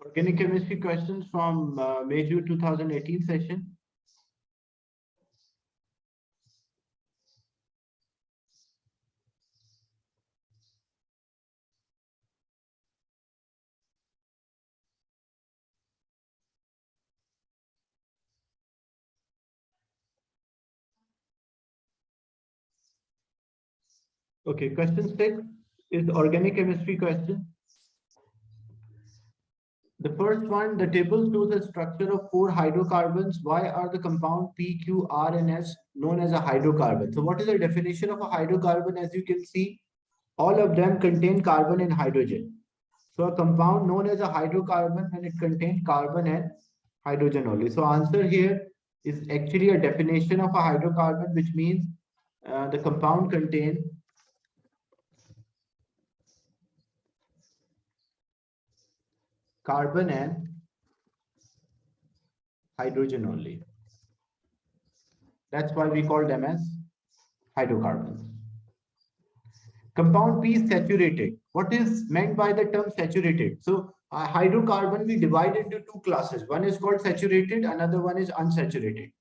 Organic chemistry questions from May-June 2018 session. Okay, question 6 is organic chemistry question. The first one, the table shows a structure of 4 hydrocarbons. Why are the compound P, Q, R, and S known as a hydrocarbon? So what is the definition of a hydrocarbon? As you can see, all of them contain carbon and hydrogen. So a compound known as a hydrocarbon when it contains carbon and hydrogen only. So answer here is actually a definition of a hydrocarbon, which means the compound contains carbon and hydrogen only. That's why we call them as hydrocarbons. Compound P is saturated. What is meant by the term saturated? So a hydrocarbon we divide into two classes. One is called saturated, another one is unsaturated.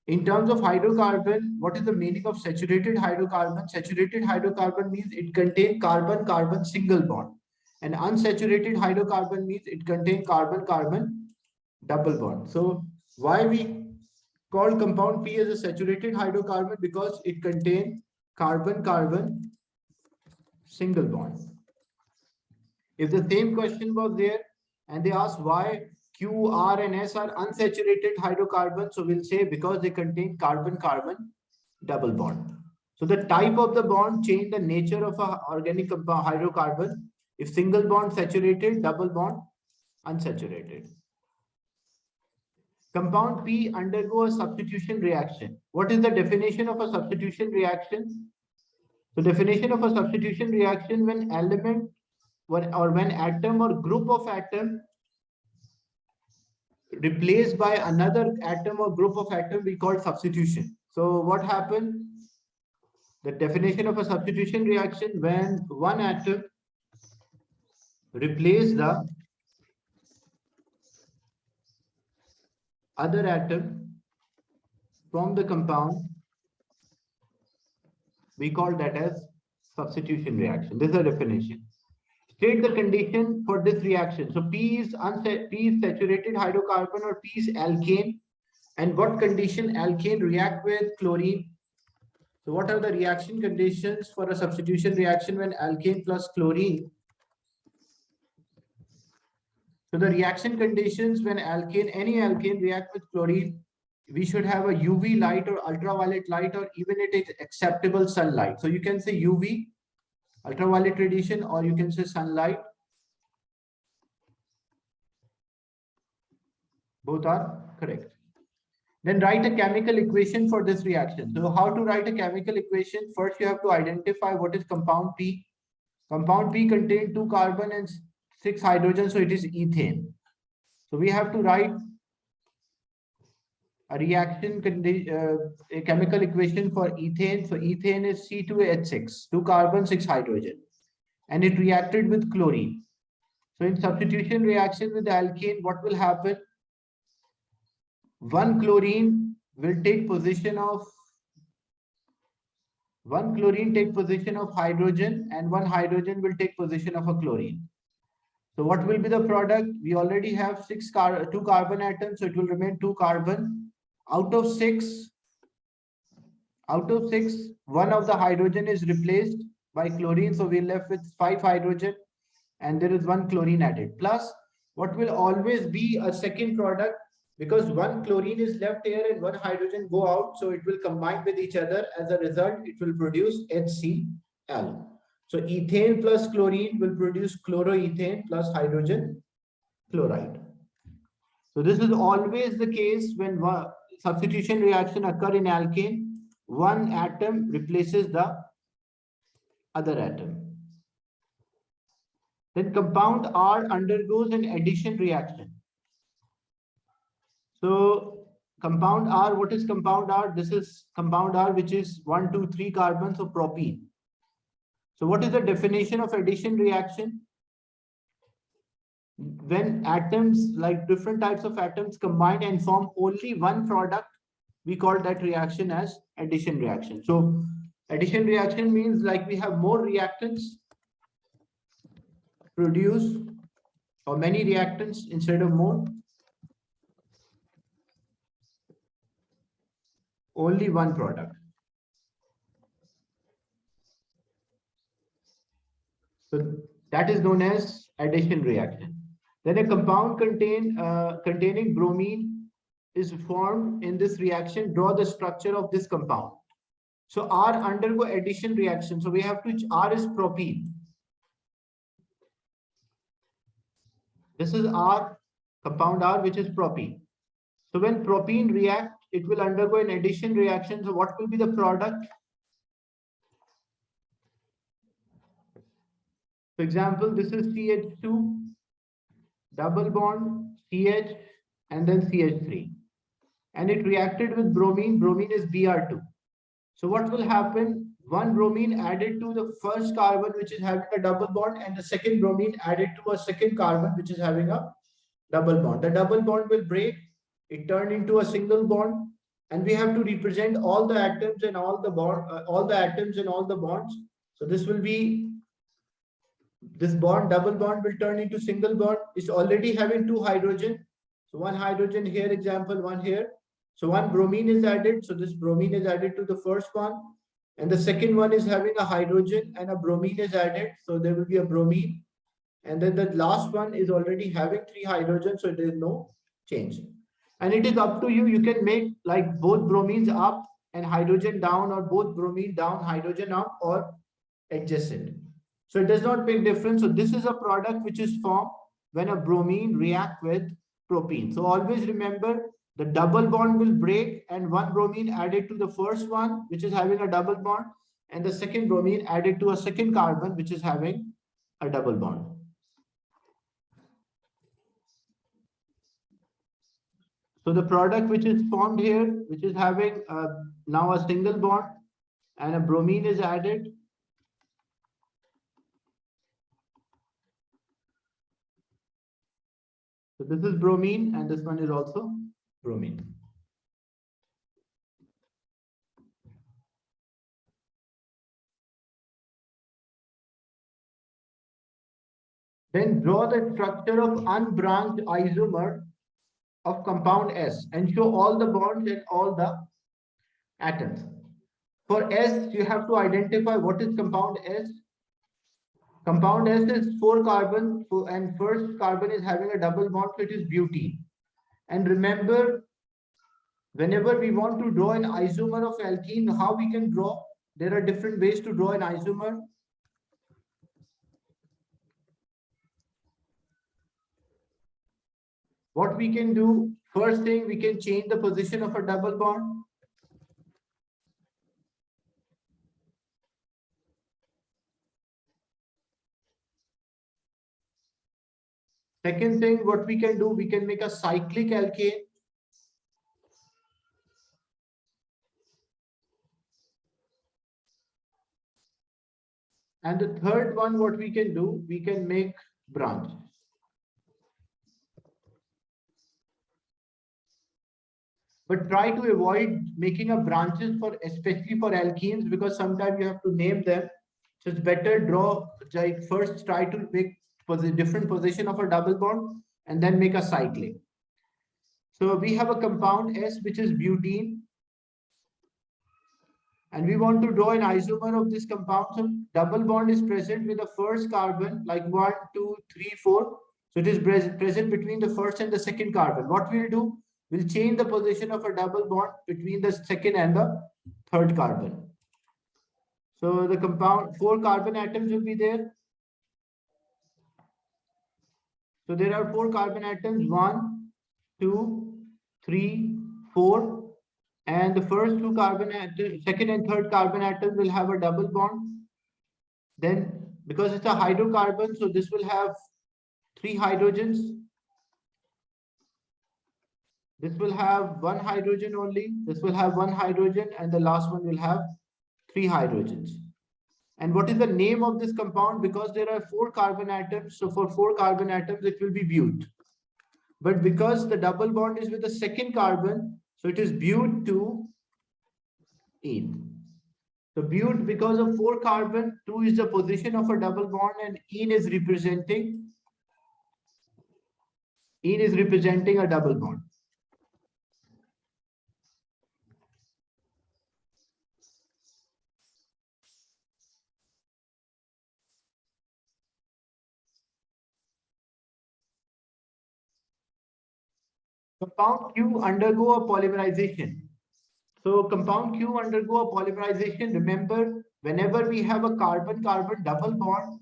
In terms of hydrocarbon, what is the meaning of saturated hydrocarbon? Saturated hydrocarbon means it contains carbon-carbon single bond. And unsaturated hydrocarbon means it contains carbon-carbon double bond. So why we call compound P as a saturated hydrocarbon? Because it contains carbon-carbon single bond. If the same question was there and they ask why Q, R, and S are unsaturated hydrocarbons, so we'll say because they contain carbon-carbon double bond. So the type of the bond change the nature of a organic hydrocarbon. If single bond saturated, double bond unsaturated. Compound P undergo a substitution reaction. What is the definition of a substitution reaction? The definition of a substitution reaction when element or when atom or group of atom replaced by another atom or group of atom, we call substitution. So what happened? The definition of a substitution reaction when one atom replace the other atom from the compound, we call that as substitution reaction. This is a definition. State the condition for this reaction. So P is saturated hydrocarbon or P is alkane. And what condition alkane react with chlorine? So what are the reaction conditions for a substitution reaction when alkane plus chlorine? So the reaction conditions when any alkane react with chlorine, we should have a UV light or ultraviolet light, or even it is acceptable sunlight. So you can say UV, ultraviolet radiation, or you can say sunlight. Both are correct. Then write a chemical equation for this reaction. So how to write a chemical equation? First, you have to identify what is compound P. Compound P contains 2 carbon and 6 hydrogen, so it is ethane. So we have to write a reaction a chemical equation for ethane. So ethane is C2H6, 2 carbon, 6 hydrogen, and it reacted with chlorine. So in substitution reaction with alkane, what will happen? One chlorine take position of hydrogen, and one hydrogen will take position of a chlorine. So what will be the product? We already have 2 carbon atoms, so it will remain 2 carbon. Out of 6, one of the hydrogen is replaced by chlorine, so we're left with 5 hydrogen, and there is 1 chlorine added. Plus, what will always be a second product, because 1 chlorine is left here and 1 hydrogen go out, so it will combine with each other. As a result, it will produce HCl. So ethane plus chlorine will produce chloroethane plus hydrogen chloride. So this is always the case when substitution reaction occur in alkane. One atom replaces the other atom. Then compound R undergoes an addition reaction. So compound R, what is compound R? This is compound R, which is 1, 2, 3 carbons of propene. So what is the definition of addition reaction? when atoms, like different types of atoms, combine and form only one product, we call that reaction as addition reaction. So addition reaction means like we have more reactants produced, or many reactants instead of more, only one product. So that is known as addition reaction. Then a compound containing bromine is formed in this reaction. Draw the structure of this compound. So R undergo addition reaction. So we have to, R is propene. This is R, compound R, which is propene. So when propene react, it will undergo an addition reaction. So what will be the product? For example, this is CH2, double bond, CH, and then CH3. And it reacted with bromine. Bromine is Br2. So what will happen? One bromine added to the first carbon, which is having a double bond, and the second bromine added to a second carbon, which is having a double bond. The double bond will break. It turned into a single bond, and we have to represent all the atoms and all the atoms and all the bonds. So this will be, this bond, double bond will turn into single bond. It's already having two hydrogen. So one hydrogen here, example, one here. So one bromine is added. So this bromine is added to the first one. And the second one is having a hydrogen and a bromine is added. So there will be a bromine. And then the last one is already having three hydrogens. So there is no change. And it is up to you. You can make like both bromines up and hydrogen down, or both bromine down, hydrogen up, or adjacent. So it does not make difference. So this is a product which is formed when a bromine react with propene. So always remember, the double bond will break and one bromine added to the first one, which is having a double bond, and the second bromine added to a second carbon, which is having a double bond. So the product which is formed here, which is having now a single bond and a bromine is added. So this is bromine and this one is also bromine. Then draw the structure of unbranched isomer of compound S and show all the bonds and all the atoms. For S, you have to identify what is compound S. Compound S is 4 carbons, and first carbon is having a double bond, so it is butene. And remember, whenever we want to draw an isomer of alkene, how we can draw? There are different ways to draw an isomer. What we can do, first thing, we can change the position of a double bond. Second thing, what we can do, we can make a cyclic alkane. And the third one, what we can do, we can make branch. But try to avoid making a branches for, especially for alkenes, because sometimes you have to name them. So it's better draw, like first try to make different position of a double bond and then make a cyclic. So we have a compound S, which is butene. And we want to draw an isomer of this compound. So double bond is present with the first carbon, like 1, 2, 3, 4. So it is present between the first and the second carbon. What we'll do, we'll change the position of a double bond between the second and the third carbon. So the compound, 4 carbon atoms will be there. So there are 4 carbon atoms, 1, 2, 3, 4. And the first 2 carbon atoms, second and third carbon atoms will have a double bond. Then, because it's a hydrocarbon, so this will have 3 hydrogens. This will have 1 hydrogen only. This will have 1 hydrogen, and the last one will have 3 hydrogens. And what is the name of this compound? Because there are 4 carbon atoms, so for 4 carbon atoms, it will be bute. But because the double bond is with the second carbon, so it is bute to ene. So bute, because of 4 carbon, 2 is the position of a double bond, and ene is representing a double bond. Compound Q undergo a polymerization. So compound Q undergo a polymerization. Remember, whenever we have a carbon-carbon double bond,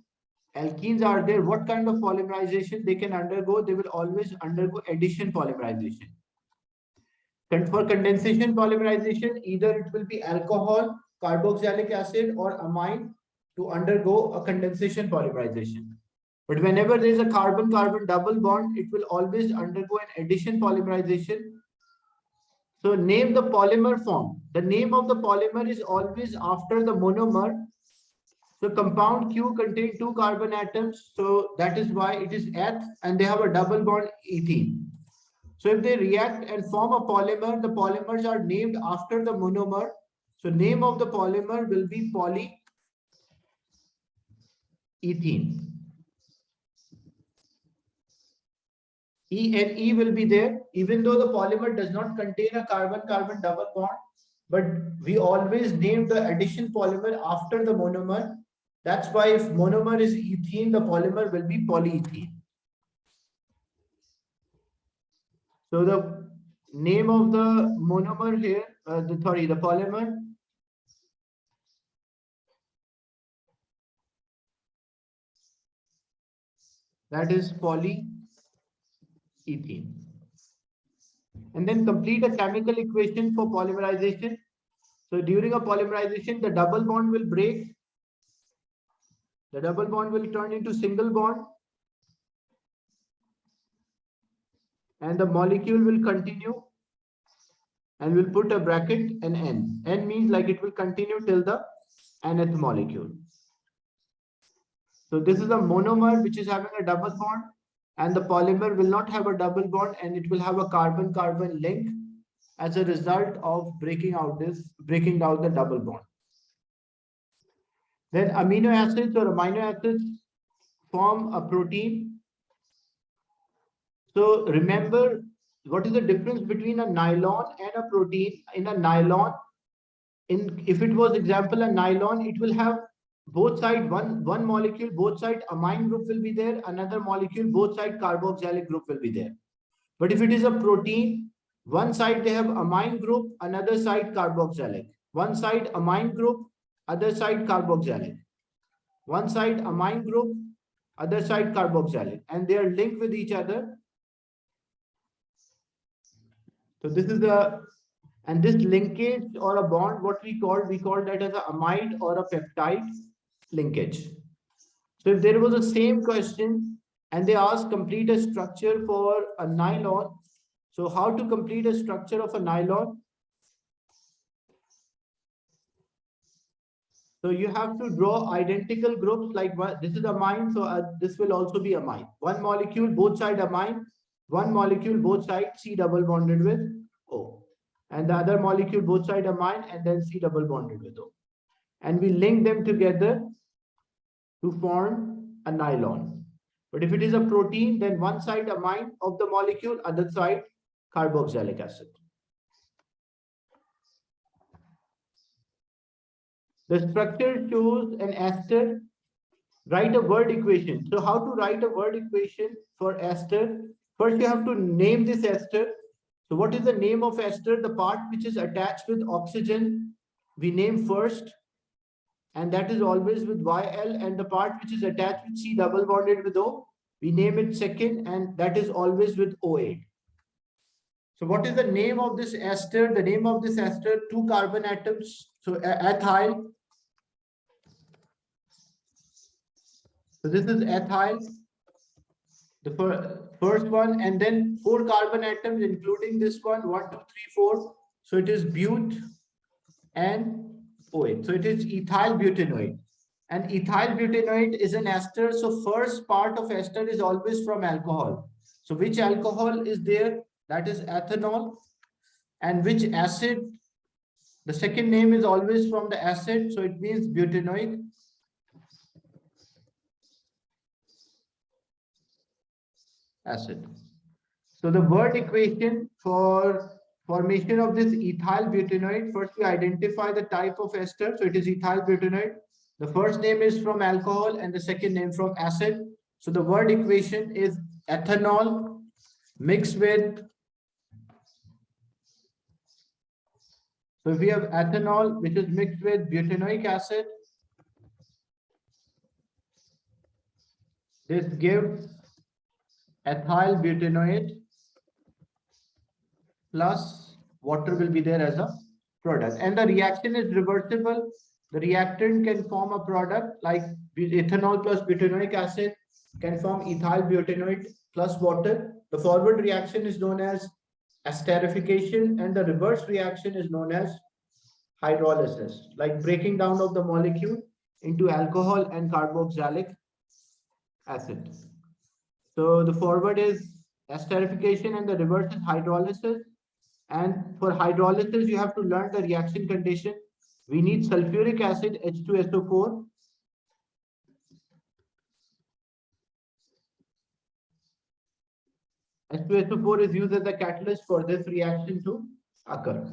alkenes are there. What kind of polymerization they can undergo? They will always undergo addition polymerization. And for condensation polymerization, either it will be alcohol, carboxylic acid, or amine to undergo a condensation polymerization. But whenever there is a carbon-carbon double bond, it will always undergo an addition polymerization. So name the polymer form. The name of the polymer is always after the monomer. So compound Q contains 2 carbon atoms. So that is why it is eth, and they have a double bond ethene. So if they react and form a polymer, the polymers are named after the monomer. So name of the polymer will be polyethene. E and E will be there, even though the polymer does not contain a carbon-carbon double bond, but we always name the addition polymer after the monomer. That's why if monomer is ethene, the polymer will be polyethene. So the name of the monomer here, the polymer, that is polyethene. And then complete a chemical equation for polymerization. So during a polymerization, the double bond will break. The double bond will turn into single bond. And the molecule will continue. And we'll put a bracket and N. N means like it will continue till the nth molecule. So this is a monomer which is having a double bond, and the polymer will not have a double bond, and it will have a carbon-carbon link as a result of breaking down the double bond. Then amino acids or amino acids form a protein. So remember, what is the difference between a nylon and a protein? In a nylon, if it was example a nylon, it will have both side one molecule, both side amine group will be there, another molecule, both side carboxylic group will be there. But if it is a protein, one side they have amine group, another side carboxylic. One side amine group, other side carboxylic. One side amine group, other side carboxylic, and they are linked with each other. So this is and this linkage or a bond, what we call that as a amide or a peptide linkage. So if there was a same question and they ask complete a structure for a nylon, so how to complete a structure of a nylon? So you have to draw identical groups, like this is amine, so this will also be amine. One molecule, both side amine, one molecule, both side C double bonded with O. And the other molecule, both side amine, and then C double bonded with O. And we link them together to form a nylon. But if it is a protein, then one side amine of the molecule, other side carboxylic acid. The structure shows an ester. Write a word equation. So how to write a word equation for ester? First, you have to name this ester. So what is the name of ester? The part which is attached with oxygen, we name first, and that is always with YL, and the part which is attached with C double bonded with O, we name it second, and that is always with OA. So what is the name of this ester? The name of this ester, 2 carbon atoms, so ethyl. So this is ethyl, the first one, and then 4 carbon atoms, including this one, 1, 2, 3, 4. So it is bute and OH. So it is ethyl butanoate. And ethyl butanoate is an ester. So first part of ester is always from alcohol. So which alcohol is there? That is ethanol. And which acid? The second name is always from the acid. So it means butanoic acid. So the word equation for formation of this ethyl butanoate, first we identify the type of ester. So it is ethyl butanoate. The first name is from alcohol and the second name from acid. So the word equation is ethanol mixed with, so if we have ethanol which is mixed with butanoic acid, this gives ethyl butanoate plus water will be there as a product. And the reaction is reversible. The reactant can form a product like ethanol plus butanoic acid can form ethyl butanoate plus water. The forward reaction is known as esterification and the reverse reaction is known as hydrolysis, like breaking down of the molecule into alcohol and carboxylic acid. So the forward is esterification and the reverse is hydrolysis. And for hydrolysis, you have to learn the reaction condition. We need sulfuric acid, H2SO4. H2SO4 is used as a catalyst for this reaction to occur.